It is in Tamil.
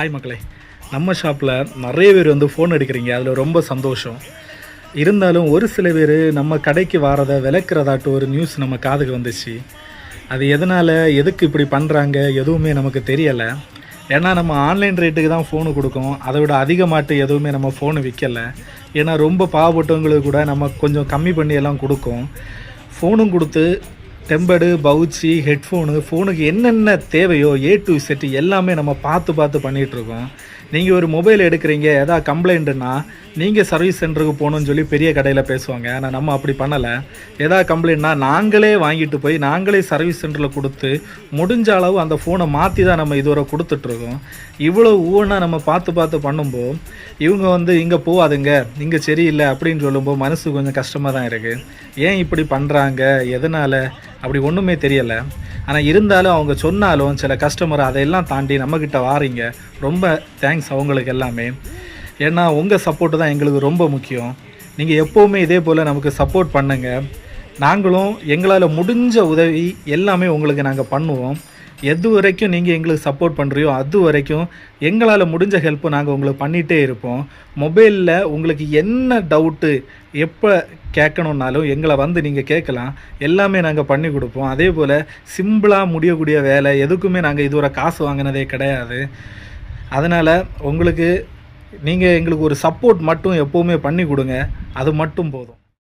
ஹாய் மக்களே, நம்ம ஷாப்பில் நிறைய பேர் வந்து ஃபோன் எடுக்கிறீங்க, அதில் ரொம்ப சந்தோஷம். இருந்தாலும் ஒரு சில பேர் நம்ம கடைக்கு வாரதை விளக்குறதாட்டு ஒரு நியூஸ் நம்ம காதுக்கு வந்துச்சு. அது எதனால், எதுக்கு இப்படி பண்ணுறாங்க எதுவுமே நமக்கு தெரியலை. ஏன்னா நம்ம ஆன்லைன் ரேட்டுக்கு தான் ஃபோனு கொடுக்கோம், அதை விட அதிகமாட்டு எதுவுமே நம்ம ஃபோனு விற்கலை. ஏன்னா ரொம்ப பாவப்பட்டவங்களுக்கு கூட நம்ம கொஞ்சம் கம்மி பண்ணி எல்லாம் கொடுக்கோம். ஃபோனும் கொடுத்து டெம்பர்டு, பவுச்சி, ஹெட்ஃபோனு, ஃபோனுக்கு என்னென்ன தேவையோ A to Z எல்லாமே நம்ம பார்த்து பண்ணிகிட்ருக்கோம். நீங்கள் ஒரு மொபைல் எடுக்கிறீங்க, எதாவது கம்ப்ளைண்ட்டுன்னா நீங்கள் சர்வீஸ் சென்டருக்கு போகணுன்னு சொல்லி பெரிய கடையில் பேசுவாங்க. ஆனால் நம்ம அப்படி பண்ணலை. எதாவது கம்ப்ளைண்ட்னா நாங்களே வாங்கிட்டு போய் நாங்களே சர்வீஸ் சென்டரில் கொடுத்து முடிஞ்ச அளவு அந்த ஃபோனை மாற்றி தான் நம்ம இதுவரை கொடுத்துட்ருக்கோம். இவ்வளோ ஊனாக நம்ம பார்த்து பண்ணும்போது இவங்க வந்து இங்கே போகாதுங்க, இங்கே சரியில்லை அப்படின்னு சொல்லும்போது மனசு கொஞ்சம் கஷ்டமாக தான் இருக்குது. ஏன் இப்படி பண்ணுறாங்க, எதனால் அப்படி ஒன்றுமே தெரியலை. ஆனால் இருந்தாலும் அவங்க சொன்னாலும் சில கஸ்டமர் அதையெல்லாம் தாண்டி நம்மக்கிட்ட வாரீங்க. ரொம்ப தேங்க்ஸ் அவங்களுக்கு எல்லாமே. ஏன்னா உங்கள் சப்போர்ட்டு தான் எங்களுக்கு ரொம்ப முக்கியம். நீங்கள் எப்போவுமே இதே போல் நமக்கு சப்போர்ட் பண்ணுங்கள். நாங்களும் எங்களால் முடிஞ்ச உதவி எல்லாமே உங்களுக்கு நாங்கள் பண்ணுவோம். எது வரைக்கும் நீங்கள் எங்களுக்கு சப்போர்ட் பண்ணுறியோ அது வரைக்கும் எங்களால் முடிஞ்ச ஹெல்ப்பு நாங்கள் உங்களுக்கு பண்ணிகிட்டே இருப்போம். மொபைலில் உங்களுக்கு என்ன டவுட்டு எப்போ கேட்கணுன்னாலும் எங்களை வந்து நீங்கள் கேட்கலாம். எல்லாமே நாங்கள் பண்ணி கொடுப்போம். அதே போல் சிம்பிளாக முடியக்கூடிய வேலை எதுக்குமே நாங்கள் இதுவரை காசு வாங்கினதே கிடையாது. அதனால் உங்களுக்கு நீங்கள் எங்களுக்கு ஒரு சப்போர்ட் மட்டும் எப்போவுமே பண்ணி கொடுங்க, அது மட்டும் போதும்.